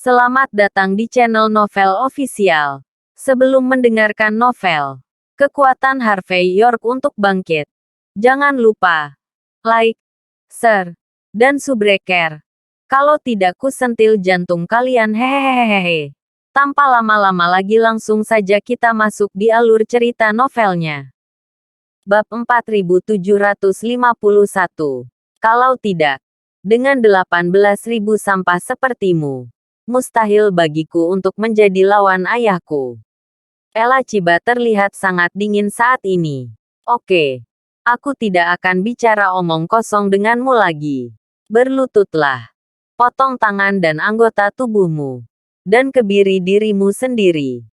Selamat datang di channel Novel Official. Sebelum mendengarkan novel, kekuatan Harvey York untuk bangkit. Jangan lupa like, share, dan subscribe. Kalau tidak kusentil jantung kalian hehehehe. Tanpa lama-lama lagi langsung saja kita masuk di alur cerita novelnya. Bab 4751. Kalau tidak, dengan 18.000 sampah sepertimu, mustahil bagiku untuk menjadi lawan ayahku. Ella Chiba terlihat sangat dingin saat ini. Oke. Aku tidak akan bicara omong kosong denganmu lagi. Berlututlah. Potong tangan dan anggota tubuhmu. Dan kebiri dirimu sendiri.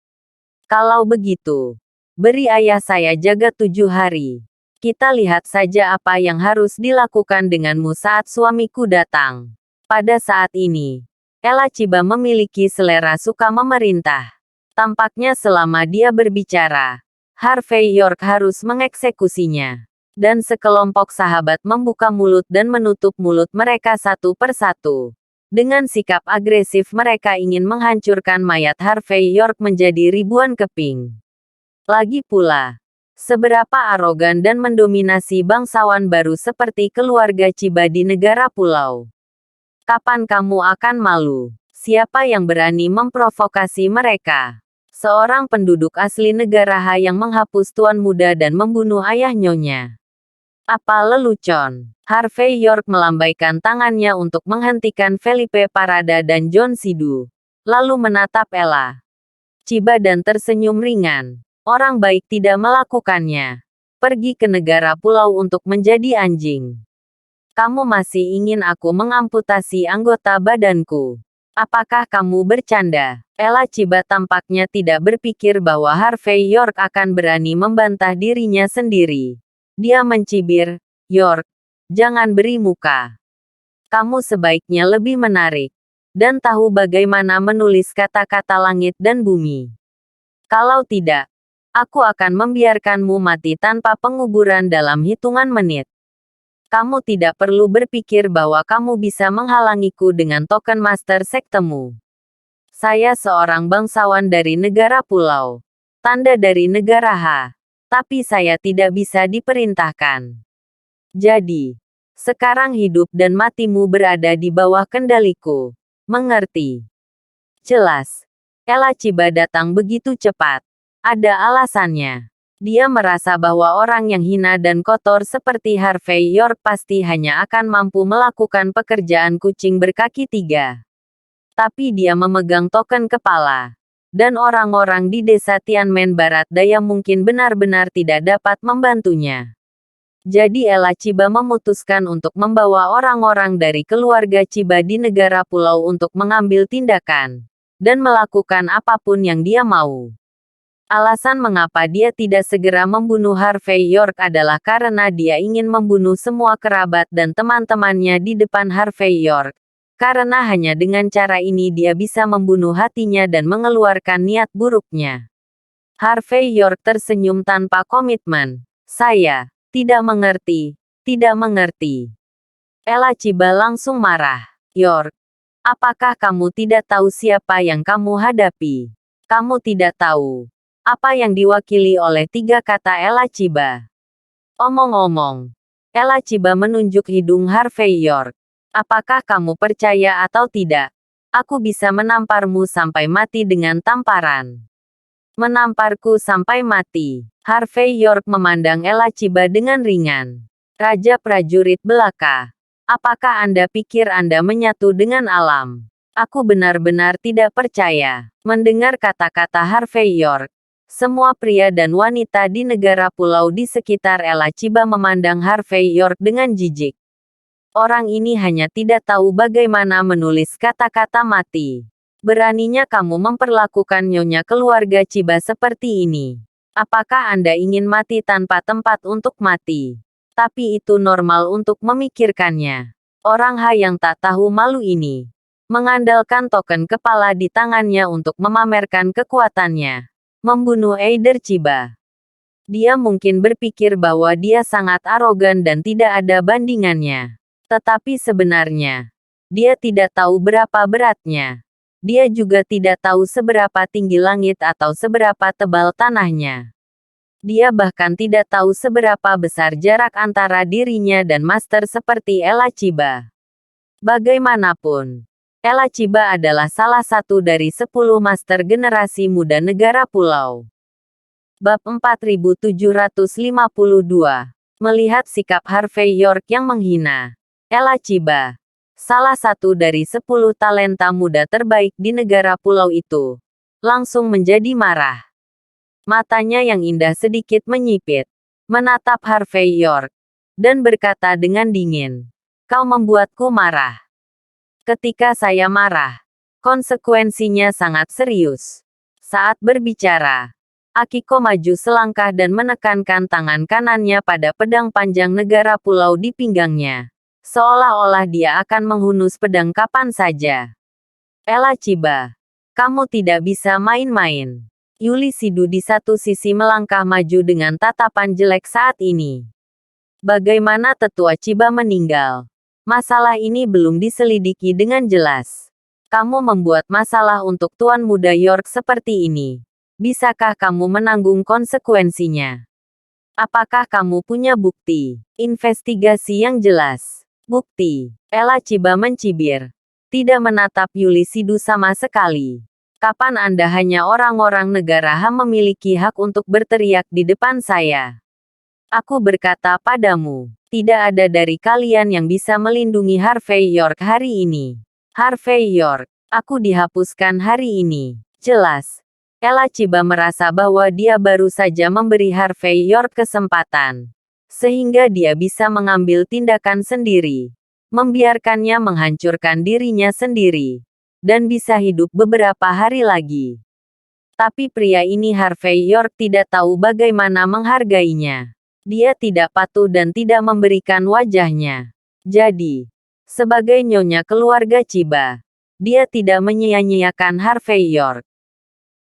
Kalau begitu, beri ayah saya jaga 7 hari. Kita lihat saja apa yang harus dilakukan denganmu saat suamiku datang. Pada saat ini, Ella Chiba memiliki selera suka memerintah. Tampaknya selama dia berbicara, Harvey York harus mengeksekusinya. Dan sekelompok sahabat membuka mulut dan menutup mulut mereka satu persatu. Dengan sikap agresif mereka ingin menghancurkan mayat Harvey York menjadi ribuan keping. Lagi pula, seberapa arogan dan mendominasi bangsawan baru seperti keluarga Chiba di negara pulau. Kapan kamu akan malu? Siapa yang berani memprovokasi mereka? Seorang penduduk asli negara Ha yang menghapus tuan muda dan membunuh ayah nyonya. Apa lelucon? Harvey York melambaikan tangannya untuk menghentikan Felipe Parada dan John Sidu. Lalu menatap Ella Chiba dan tersenyum ringan. Orang baik tidak melakukannya. Pergi ke negara pulau untuk menjadi anjing. Kamu masih ingin aku mengamputasi anggota badanku? Apakah kamu bercanda? Ella Chiba tampaknya tidak berpikir bahwa Harvey York akan berani membantah dirinya sendiri. Dia mencibir, York, jangan beri muka. Kamu sebaiknya lebih menarik. Dan tahu bagaimana menulis kata-kata langit dan bumi. Kalau tidak, aku akan membiarkanmu mati tanpa penguburan dalam hitungan menit. Kamu tidak perlu berpikir bahwa kamu bisa menghalangiku dengan token master sektemu. Saya seorang bangsawan dari negara pulau. Tanda dari negara Ha. Tapi saya tidak bisa diperintahkan. Jadi, sekarang hidup dan matimu berada di bawah kendaliku. Mengerti? Jelas. Ella Chiba datang begitu cepat. Ada alasannya. Dia merasa bahwa orang yang hina dan kotor seperti Harvey York pasti hanya akan mampu melakukan pekerjaan kucing berkaki 3. Tapi dia memegang token kepala. Dan orang-orang di desa Tianmen Barat Daya mungkin benar-benar tidak dapat membantunya. Jadi Ella Chiba memutuskan untuk membawa orang-orang dari keluarga Chiba di negara pulau untuk mengambil tindakan. Dan melakukan apapun yang dia mau. Alasan mengapa dia tidak segera membunuh Harvey York adalah karena dia ingin membunuh semua kerabat dan teman-temannya di depan Harvey York. Karena hanya dengan cara ini dia bisa membunuh hatinya dan mengeluarkan niat buruknya. Harvey York tersenyum tanpa komitmen. Saya tidak mengerti, tidak mengerti. Ella Chiba langsung marah. York, apakah kamu tidak tahu siapa yang kamu hadapi? Kamu tidak tahu apa yang diwakili oleh 3 kata Ella Chiba. Omong-omong, Ella Chiba menunjuk hidung Harvey York. Apakah kamu percaya atau tidak? Aku bisa menamparmu sampai mati dengan tamparan. Menamparku sampai mati. Harvey York memandang Ella Chiba dengan ringan. Raja prajurit belaka. Apakah Anda pikir Anda menyatu dengan alam? Aku benar-benar tidak percaya. Mendengar kata-kata Harvey York, semua pria dan wanita di negara pulau di sekitar Ella Chiba memandang Harvey York dengan jijik. Orang ini hanya tidak tahu bagaimana menulis kata-kata mati. Beraninya kamu memperlakukan nyonya keluarga Chiba seperti ini. Apakah Anda ingin mati tanpa tempat untuk mati? Tapi itu normal untuk memikirkannya. Orang Ha yang tak tahu malu ini mengandalkan token kepala di tangannya untuk memamerkan kekuatannya. Membunuh Eider Chiba. Dia mungkin berpikir bahwa dia sangat arogan dan tidak ada bandingannya. Tetapi sebenarnya, dia tidak tahu berapa beratnya. Dia juga tidak tahu seberapa tinggi langit atau seberapa tebal tanahnya. Dia bahkan tidak tahu seberapa besar jarak antara dirinya dan master seperti Ella Chiba. Bagaimanapun, Ella Chiba adalah salah satu dari 10 master generasi muda negara pulau. Bab 4752. Melihat sikap Harvey York yang menghina, Ella Chiba, salah satu dari 10 talenta muda terbaik di negara pulau itu, langsung menjadi marah. Matanya yang indah sedikit menyipit, menatap Harvey York, dan berkata dengan dingin, "Kau membuatku marah. Ketika saya marah, konsekuensinya sangat serius." Saat berbicara, Akiko maju selangkah dan menekankan tangan kanannya pada pedang panjang negara pulau di pinggangnya, seolah-olah dia akan menghunus pedang kapan saja. "Ella Chiba, kamu tidak bisa main-main." Yuli Sidu di satu sisi melangkah maju dengan tatapan jelek saat ini. Bagaimana tetua Chiba meninggal? Masalah ini belum diselidiki dengan jelas. Kamu membuat masalah untuk Tuan Muda York seperti ini. Bisakah kamu menanggung konsekuensinya? Apakah kamu punya bukti, investigasi yang jelas? Bukti. Ella Chiba mencibir. Tidak menatap Yuli Sidu sama sekali. Kapan Anda hanya orang-orang negara HAM memiliki hak untuk berteriak di depan saya? Aku berkata padamu, tidak ada dari kalian yang bisa melindungi Harvey York hari ini. Harvey York, aku dihapuskan hari ini. Jelas. Ella Chiba merasa bahwa dia baru saja memberi Harvey York kesempatan, sehingga dia bisa mengambil tindakan sendiri, membiarkannya menghancurkan dirinya sendiri, dan bisa hidup beberapa hari lagi. Tapi pria ini Harvey York tidak tahu bagaimana menghargainya. Dia tidak patuh dan tidak memberikan wajahnya. Jadi, sebagai nyonya keluarga Chiba, dia tidak menyia-nyiakan Harvey York.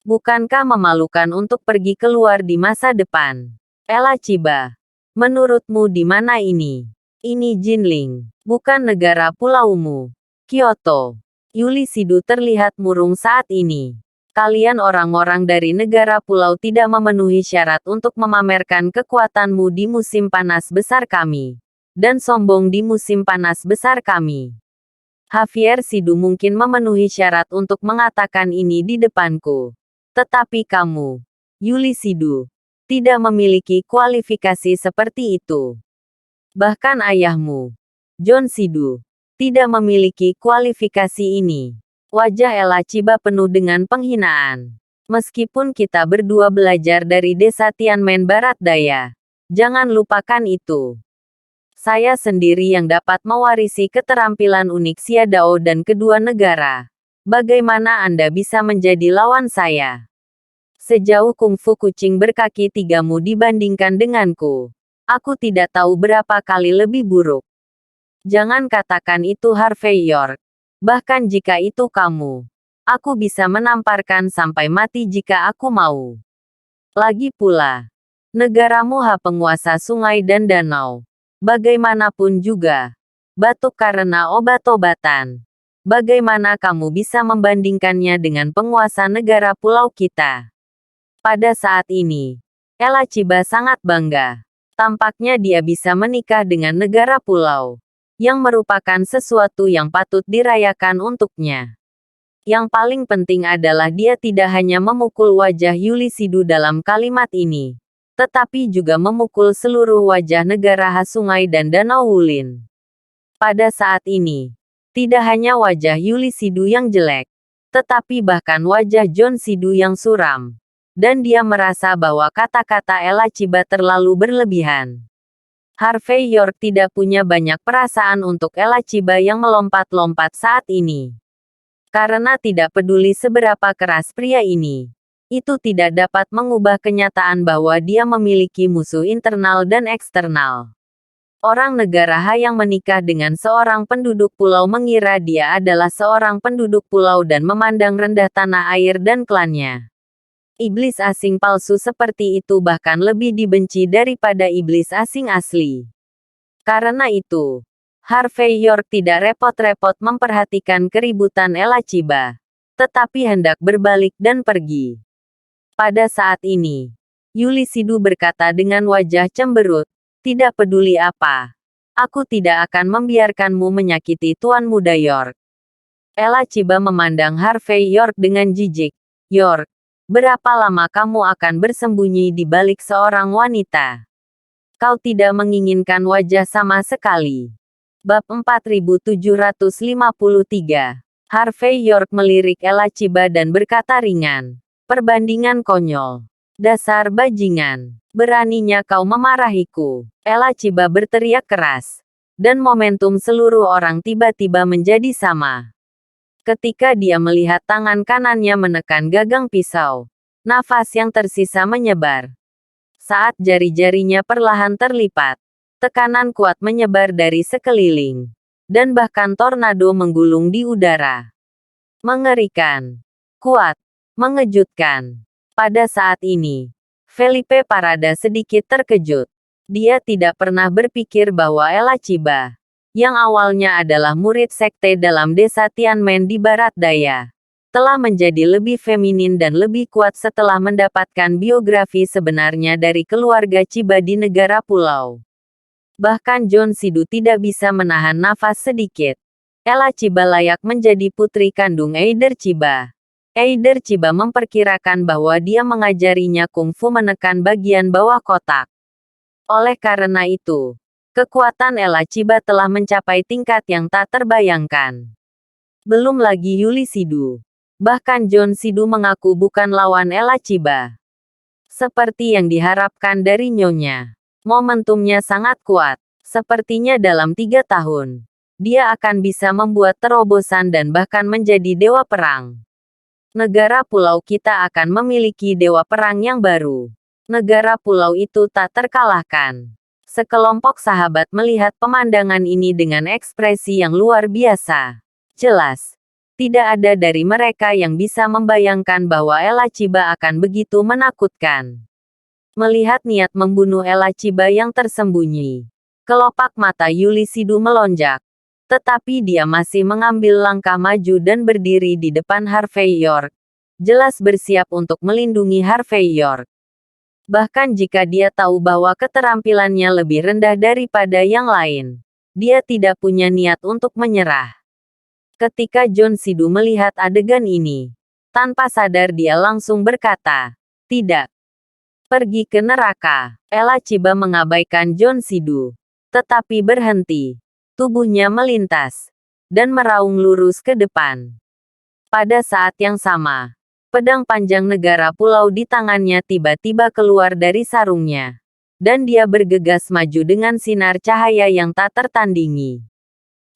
Bukankah memalukan untuk pergi keluar di masa depan? Ella Chiba, menurutmu di mana ini? Ini Jinling, bukan negara pulaumu. Kyoto. Yuli Sidu terlihat murung saat ini. Kalian orang-orang dari negara pulau tidak memenuhi syarat untuk memamerkan kekuatanmu di musim panas besar kami, dan sombong di musim panas besar kami. Javier Sidu mungkin memenuhi syarat untuk mengatakan ini di depanku. Tetapi kamu, Yuli Sidu, tidak memiliki kualifikasi seperti itu. Bahkan ayahmu, John Sidu, tidak memiliki kualifikasi ini. Wajah Ella Chiba penuh dengan penghinaan. Meskipun kita berdua belajar dari desa Tianmen Barat Daya, jangan lupakan itu. Saya sendiri yang dapat mewarisi keterampilan unik Xia Dao dan kedua negara. Bagaimana Anda bisa menjadi lawan saya? Sejauh kungfu kucing berkaki tigamu dibandingkan denganku, aku tidak tahu berapa kali lebih buruk. Jangan katakan itu Harvey York. Bahkan jika itu kamu, aku bisa menamparkan sampai mati jika aku mau. Lagi pula, negaramu penguasa sungai dan danau. Bagaimanapun juga, batuk karena obat-obatan. Bagaimana kamu bisa membandingkannya dengan penguasa negara pulau kita? Pada saat ini, Ella Chiba sangat bangga. Tampaknya dia bisa menikah dengan negara pulau, yang merupakan sesuatu yang patut dirayakan untuknya. Yang paling penting adalah dia tidak hanya memukul wajah Yuli Sidu dalam kalimat ini, tetapi juga memukul seluruh wajah negara Sungai dan Danau Wulin. Pada saat ini, tidak hanya wajah Yuli Sidu yang jelek, tetapi bahkan wajah John Sidu yang suram. Dan dia merasa bahwa kata-kata Ella Chiba terlalu berlebihan. Harvey York tidak punya banyak perasaan untuk Ella Chiba yang melompat-lompat saat ini. Karena tidak peduli seberapa keras pria ini, itu tidak dapat mengubah kenyataan bahwa dia memiliki musuh internal dan eksternal. Orang negara H yang menikah dengan seorang penduduk pulau mengira dia adalah seorang penduduk pulau dan memandang rendah tanah air dan klannya. Iblis asing palsu seperti itu bahkan lebih dibenci daripada iblis asing asli. Karena itu, Harvey York tidak repot-repot memperhatikan keributan Ella Chiba. tetapi hendak berbalik dan pergi. Pada saat ini, Yulisidu berkata dengan wajah cemberut, "Tidak peduli apa. Aku tidak akan membiarkanmu menyakiti Tuan Muda York." Ella Chiba memandang Harvey York dengan jijik. "York, berapa lama kamu akan bersembunyi di balik seorang wanita? Kau tidak menginginkan wajah sama sekali." Bab 4753. Harvey York melirik Ella Chiba dan berkata ringan, "Perbandingan konyol. Dasar bajingan. Beraninya kau memarahiku." Ella Chiba berteriak keras. Dan momentum seluruh orang tiba-tiba menjadi sama. Ketika dia melihat tangan kanannya menekan gagang pisau, nafas yang tersisa menyebar. Saat jari-jarinya perlahan terlipat, tekanan kuat menyebar dari sekeliling. Dan bahkan tornado menggulung di udara. Mengerikan. Kuat. Mengejutkan. Pada saat ini, Felipe Parada sedikit terkejut. Dia tidak pernah berpikir bahwa Ella Chiba, yang awalnya adalah murid sekte dalam desa Tianmen di Barat Daya, telah menjadi lebih feminin dan lebih kuat setelah mendapatkan biografi sebenarnya dari keluarga Chiba di negara pulau. Bahkan Jon Sidu tidak bisa menahan nafas sedikit. Ella Chiba layak menjadi putri kandung Eider Chiba. Eider Chiba memperkirakan bahwa dia mengajarinya kungfu menekan bagian bawah kotak. Oleh karena itu, kekuatan Ella Chiba telah mencapai tingkat yang tak terbayangkan. Belum lagi Yulisidu. Bahkan Jon Sidu mengaku bukan lawan Ella Chiba. Seperti yang diharapkan dari nyonya. Momentumnya sangat kuat. Sepertinya dalam 3 tahun, dia akan bisa membuat terobosan dan bahkan menjadi dewa perang. Negara pulau kita akan memiliki dewa perang yang baru. Negara pulau itu tak terkalahkan. Sekelompok sahabat melihat pemandangan ini dengan ekspresi yang luar biasa. Jelas, tidak ada dari mereka yang bisa membayangkan bahwa Ella Chiba akan begitu menakutkan. Melihat niat membunuh Ella Chiba yang tersembunyi, kelopak mata Yulisidu melonjak. Tetapi dia masih mengambil langkah maju dan berdiri di depan Harvey York. Jelas bersiap untuk melindungi Harvey York. Bahkan jika dia tahu bahwa keterampilannya lebih rendah daripada yang lain, dia tidak punya niat untuk menyerah. Ketika Jon Sidu melihat adegan ini, tanpa sadar dia langsung berkata, "Tidak. Pergi ke neraka." Ella Chiba mengabaikan Jon Sidu, tetapi berhenti. Tubuhnya melintas dan meraung lurus ke depan. Pada saat yang sama, pedang panjang negara pulau di tangannya tiba-tiba keluar dari sarungnya, dan dia bergegas maju dengan sinar cahaya yang tak tertandingi.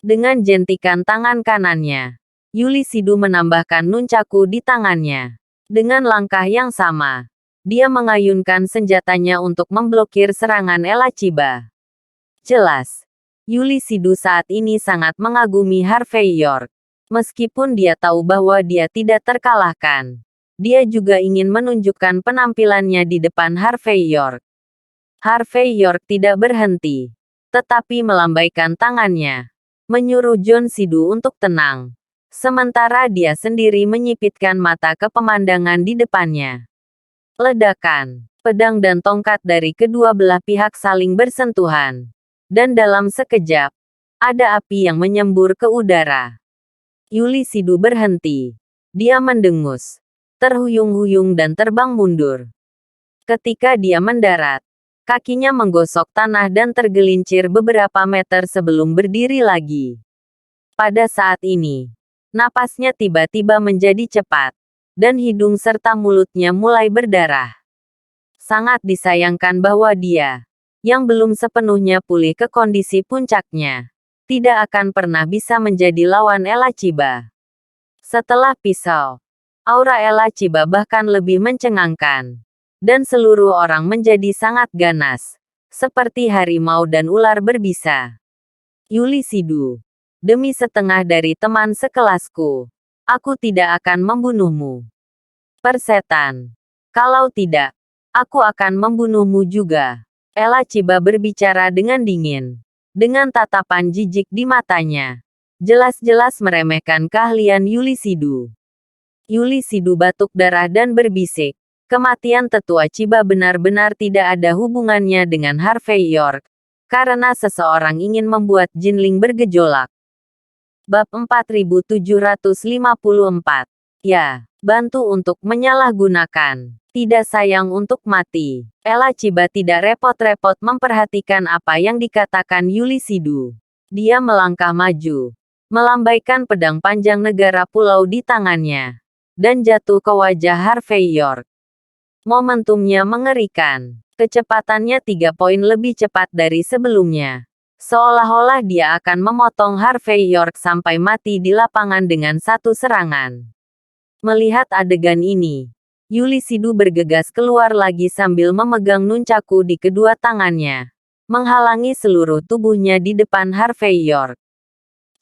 Dengan jentikan tangan kanannya, Yulisidu menambahkan nunchaku di tangannya. Dengan langkah yang sama, dia mengayunkan senjatanya untuk memblokir serangan Ella Chiba. Jelas, Yulisidu saat ini sangat mengagumi Harvey York. Meskipun dia tahu bahwa dia tidak terkalahkan, dia juga ingin menunjukkan penampilannya di depan Harvey York. Harvey York tidak berhenti, tetapi melambaikan tangannya, menyuruh Jon Sidu untuk tenang. Sementara dia sendiri menyipitkan mata ke pemandangan di depannya. Ledakan, pedang dan tongkat dari kedua belah pihak saling bersentuhan. Dan dalam sekejap, ada api yang menyembur ke udara. Yulisidu berhenti. Dia mendengus, terhuyung-huyung dan terbang mundur. Ketika dia mendarat, kakinya menggosok tanah dan tergelincir beberapa meter sebelum berdiri lagi. Pada saat ini, napasnya tiba-tiba menjadi cepat, dan hidung serta mulutnya mulai berdarah. Sangat disayangkan bahwa dia, yang belum sepenuhnya pulih ke kondisi puncaknya, tidak akan pernah bisa menjadi lawan Ella Chiba. Setelah pisau, aura Ella Chiba bahkan lebih mencengangkan, dan seluruh orang menjadi sangat ganas, seperti harimau dan ular berbisa. Yulisidu, demi setengah dari teman sekelasku, aku tidak akan membunuhmu. Persetan. Kalau tidak, aku akan membunuhmu juga. Ella Chiba berbicara dengan dingin, dengan tatapan jijik di matanya. Jelas-jelas meremehkan keahlian Yulisidu. Yuli Sidu batuk darah dan berbisik. Kematian tetua Chiba benar-benar tidak ada hubungannya dengan Harvey York. Karena seseorang ingin membuat Jinling bergejolak. Bab 4754. Ya, bantu untuk menyalahgunakan. Tidak sayang untuk mati. Ella Chiba tidak repot-repot memperhatikan apa yang dikatakan Yuli Sidu. Dia melangkah maju, melambaikan pedang panjang negara pulau di tangannya, dan jatuh ke wajah Harvey York. Momentumnya mengerikan. Kecepatannya 3 poin lebih cepat dari sebelumnya. Seolah-olah dia akan memotong Harvey York sampai mati di lapangan dengan satu serangan. Melihat adegan ini, Yuli Sidu bergegas keluar lagi sambil memegang nunchaku di kedua tangannya, menghalangi seluruh tubuhnya di depan Harvey York.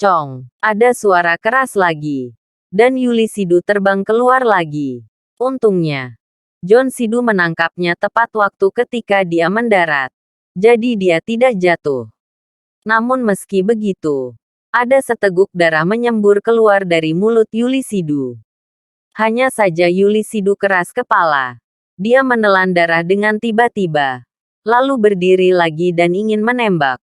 Cong, ada suara keras lagi. Dan Yuli Sidu terbang keluar lagi. Untungnya, John Sidu menangkapnya tepat waktu ketika dia mendarat. Jadi dia tidak jatuh. Namun meski begitu, ada seteguk darah menyembur keluar dari mulut Yuli Sidu. Hanya saja Yuli Sidu keras kepala. Dia menelan darah dengan tiba-tiba, lalu berdiri lagi dan ingin menembak.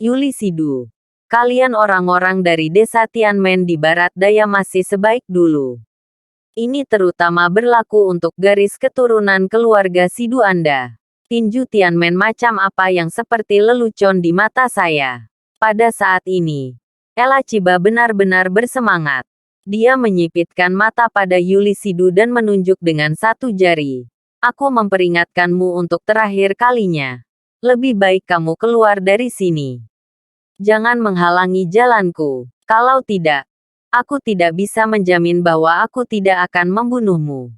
Yuli Sidu, kalian orang-orang dari desa Tianmen di barat daya masih sebaik dulu. Ini terutama berlaku untuk garis keturunan keluarga Sidu Anda. Tinju Tianmen macam apa yang seperti lelucon di mata saya. Pada saat ini, Ella Chiba benar-benar bersemangat. Dia menyipitkan mata pada Yuli Sidu dan menunjuk dengan satu jari. Aku memperingatkanmu untuk terakhir kalinya. Lebih baik kamu keluar dari sini. Jangan menghalangi jalanku. Kalau tidak, aku tidak bisa menjamin bahwa aku tidak akan membunuhmu.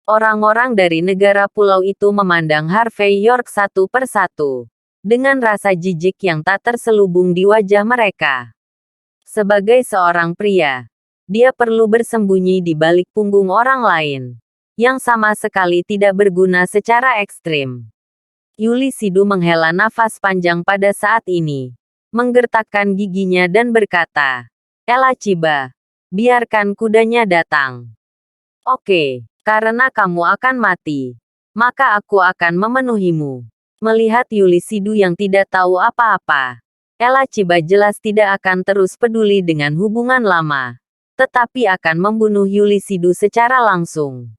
Orang-orang dari negara pulau itu memandang Harvey York satu persatu, dengan rasa jijik yang tak terselubung di wajah mereka. Sebagai seorang pria, dia perlu bersembunyi di balik punggung orang lain, yang sama sekali tidak berguna secara ekstrim. Yuli Sidu menghela nafas panjang pada saat ini, menggertakkan giginya dan berkata, Ella Chiba, biarkan kudanya datang. Oke, karena kamu akan mati, maka aku akan memenuhimu. Melihat Yuli Sidu yang tidak tahu apa-apa, Ella Chiba jelas tidak akan terus peduli dengan hubungan lama, tetapi akan membunuh Yuli Sidu secara langsung.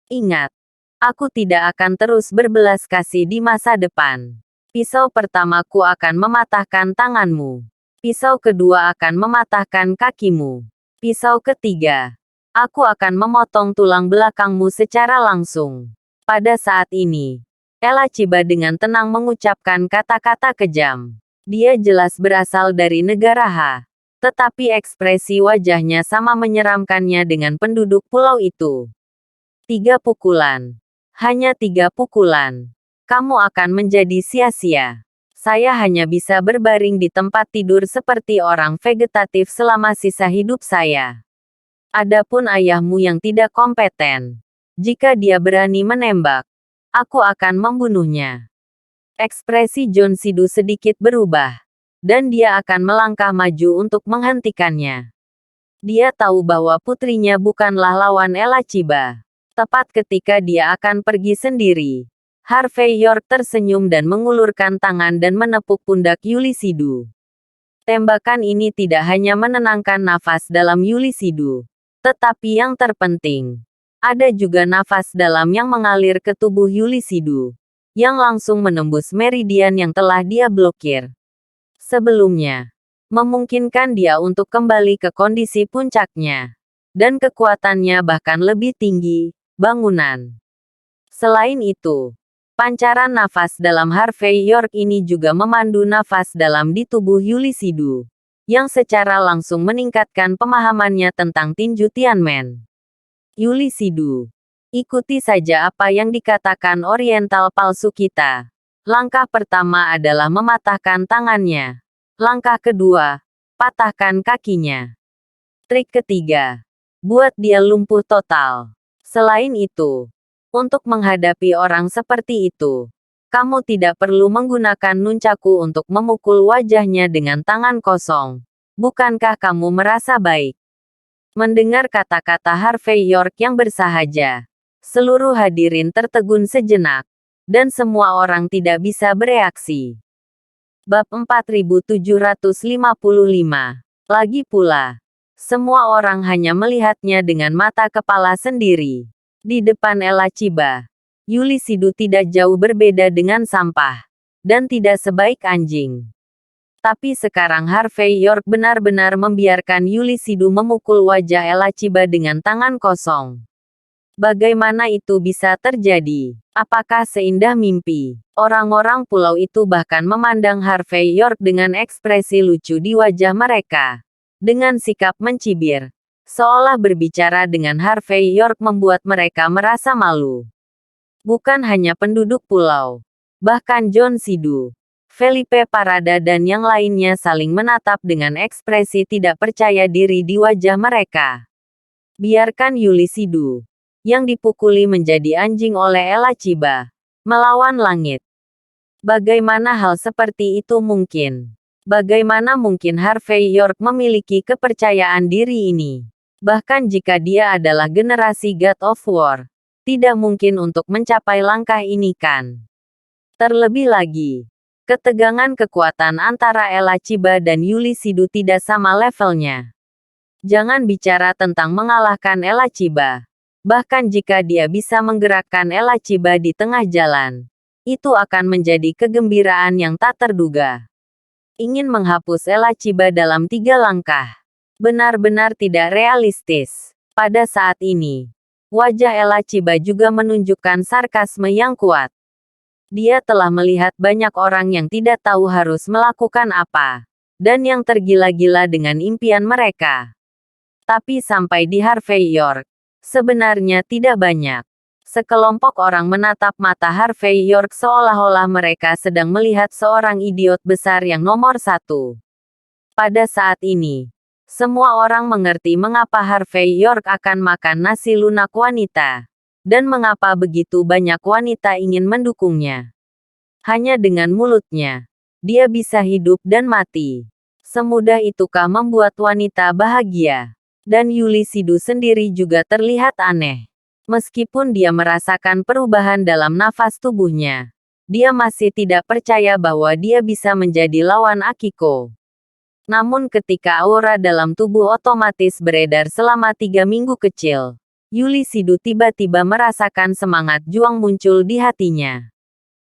Ingat, aku tidak akan terus berbelas kasih di masa depan. Pisau pertamaku akan mematahkan tanganmu. Pisau kedua akan mematahkan kakimu. Pisau ketiga, aku akan memotong tulang belakangmu secara langsung. Pada saat ini, Ella Chiba dengan tenang mengucapkan kata-kata kejam. Dia jelas berasal dari negara H. Tetapi ekspresi wajahnya sama menyeramkannya dengan penduduk pulau itu. 3 pukulan. Hanya 3 pukulan. Kamu akan menjadi sia-sia. Saya hanya bisa berbaring di tempat tidur seperti orang vegetatif selama sisa hidup saya. Adapun ayahmu yang tidak kompeten, jika dia berani menembak, aku akan membunuhnya. Ekspresi John Sidu sedikit berubah, dan dia akan melangkah maju untuk menghentikannya. Dia tahu bahwa putrinya bukanlah lawan Ella Chiba. Tepat ketika dia akan pergi sendiri, Harvey York tersenyum dan mengulurkan tangan dan menepuk pundak Yuli Sidu. Tembakan ini tidak hanya menenangkan nafas dalam Yuli Sidu, tetapi yang terpenting, ada juga nafas dalam yang mengalir ke tubuh Yuli Sidu, yang langsung menembus meridian yang telah dia blokir sebelumnya, memungkinkan dia untuk kembali ke kondisi puncaknya, dan kekuatannya bahkan lebih tinggi, bangunan. Selain itu, pancaran nafas dalam Harvey York ini juga memandu nafas dalam di tubuh Yuli Sidu, yang secara langsung meningkatkan pemahamannya tentang tinju Tianmen. Yuli Sidu, ikuti saja apa yang dikatakan Oriental palsu kita. Langkah pertama adalah mematahkan tangannya. Langkah kedua, patahkan kakinya. Trik ketiga, buat dia lumpuh total. Selain itu, untuk menghadapi orang seperti itu, kamu tidak perlu menggunakan nunchaku untuk memukul wajahnya dengan tangan kosong. Bukankah kamu merasa baik? Mendengar kata-kata Harvey York yang bersahaja, seluruh hadirin tertegun sejenak, dan semua orang tidak bisa bereaksi. Bab 4755. Lagi pula, semua orang hanya melihatnya dengan mata kepala sendiri. Di depan Ella Chiba, Yulisidu tidak jauh berbeda dengan sampah, dan tidak sebaik anjing. Tapi sekarang Harvey York benar-benar membiarkan Yulisidu memukul wajah Ella Chiba dengan tangan kosong. Bagaimana itu bisa terjadi? Apakah seindah mimpi? Orang-orang pulau itu bahkan memandang Harvey York dengan ekspresi lucu di wajah mereka. Dengan sikap mencibir, seolah berbicara dengan Harvey York membuat mereka merasa malu. Bukan hanya penduduk pulau, bahkan John Sidu, Felipe Parada dan yang lainnya saling menatap dengan ekspresi tidak percaya diri di wajah mereka. Biarkan Yulisidu, yang dipukuli menjadi anjing oleh Ella Chiba, melawan langit. Bagaimana hal seperti itu mungkin? Bagaimana mungkin Harvey York memiliki kepercayaan diri ini? Bahkan jika dia adalah generasi God of War, tidak mungkin untuk mencapai langkah ini kan? Terlebih lagi, ketegangan kekuatan antara Ella Chiba dan Yulisidu tidak sama levelnya. Jangan bicara tentang mengalahkan Ella Chiba. Bahkan jika dia bisa menggerakkan Ella Chiba di tengah jalan, itu akan menjadi kegembiraan yang tak terduga. Ingin menghapus Ella Chiba dalam 3 langkah. Benar-benar tidak realistis. Pada saat ini, wajah Ella Chiba juga menunjukkan sarkasme yang kuat. Dia telah melihat banyak orang yang tidak tahu harus melakukan apa, dan yang tergila-gila dengan impian mereka. Tapi sampai di Harvey York, sebenarnya tidak banyak. Sekelompok orang menatap mata Harvey York seolah-olah mereka sedang melihat seorang idiot besar yang nomor 1. Pada saat ini, semua orang mengerti mengapa Harvey York akan makan nasi lunak wanita, dan mengapa begitu banyak wanita ingin mendukungnya. Hanya dengan mulutnya, dia bisa hidup dan mati. Semudah itukah membuat wanita bahagia? Dan Yulisidu sendiri juga terlihat aneh. Meskipun dia merasakan perubahan dalam nafas tubuhnya, dia masih tidak percaya bahwa dia bisa menjadi lawan Akiko. Namun ketika aura dalam tubuh otomatis beredar selama 3 minggu kecil, Yulisidu tiba-tiba merasakan semangat juang muncul di hatinya.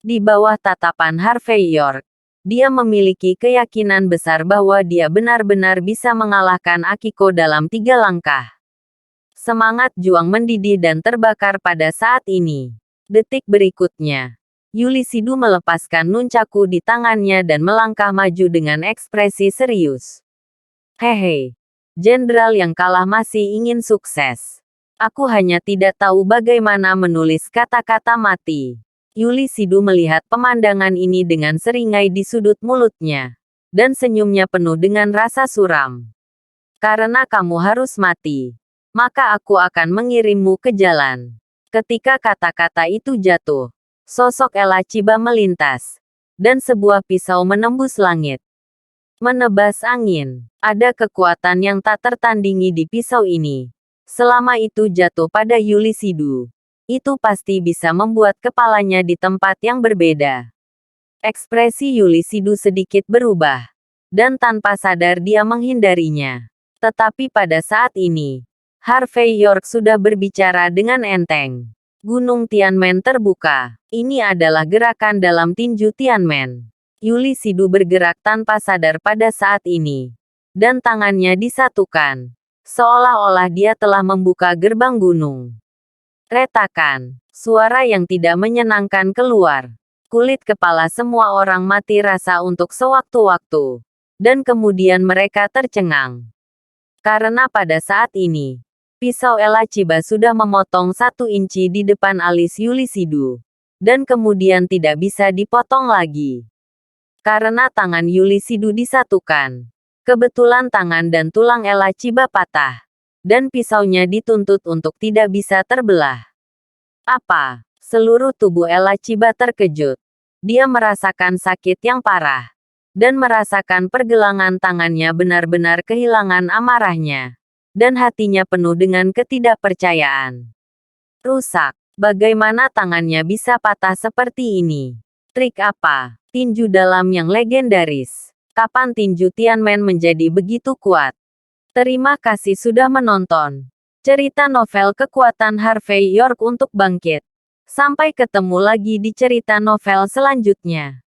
Di bawah tatapan Harvey York, dia memiliki keyakinan besar bahwa dia benar-benar bisa mengalahkan Akiko dalam 3 langkah. Semangat juang mendidih dan terbakar pada saat ini. Detik berikutnya, Yulisidu melepaskan nunchaku di tangannya dan melangkah maju dengan ekspresi serius. Hehe, jenderal yang kalah masih ingin sukses. Aku hanya tidak tahu bagaimana menulis kata-kata mati. Yulisidu melihat pemandangan ini dengan seringai di sudut mulutnya, dan senyumnya penuh dengan rasa suram. Karena kamu harus mati, maka aku akan mengirimmu ke jalan. Ketika kata-kata itu jatuh, sosok Ella Chiba melintas, dan sebuah pisau menembus langit. Menebas angin, ada kekuatan yang tak tertandingi di pisau ini. Selama itu jatuh pada Yulisidu, itu pasti bisa membuat kepalanya di tempat yang berbeda. Ekspresi Yulisidu sedikit berubah, dan tanpa sadar dia menghindarinya. Tetapi pada saat ini, Harvey York sudah berbicara dengan enteng. Gunung Tianmen terbuka. Ini adalah gerakan dalam tinju Tianmen. Yulisidu bergerak tanpa sadar pada saat ini, dan tangannya disatukan, seolah-olah dia telah membuka gerbang gunung. Retakan, suara yang tidak menyenangkan keluar. Kulit kepala semua orang mati rasa untuk sewaktu-waktu, dan kemudian mereka tercengang. Karena pada saat ini, pisau Ella Chiba sudah memotong 1 inci di depan alis Yulisidu, dan kemudian tidak bisa dipotong lagi. Karena tangan Yulisidu disatukan, kebetulan tangan dan tulang Ella Chiba patah, dan pisaunya dituntut untuk tidak bisa terbelah. Apa? Seluruh tubuh Ella Chiba terkejut. Dia merasakan sakit yang parah, dan merasakan pergelangan tangannya benar-benar kehilangan amarahnya. dan hatinya penuh dengan ketidakpercayaan. Rusak. Bagaimana tangannya bisa patah seperti ini? Trik apa? Tinju dalam yang legendaris. Kapan tinju Tianmen menjadi begitu kuat? Terima kasih sudah menonton. Cerita novel Kekuatan Harvey York untuk Bangkit. Sampai ketemu lagi di cerita novel selanjutnya.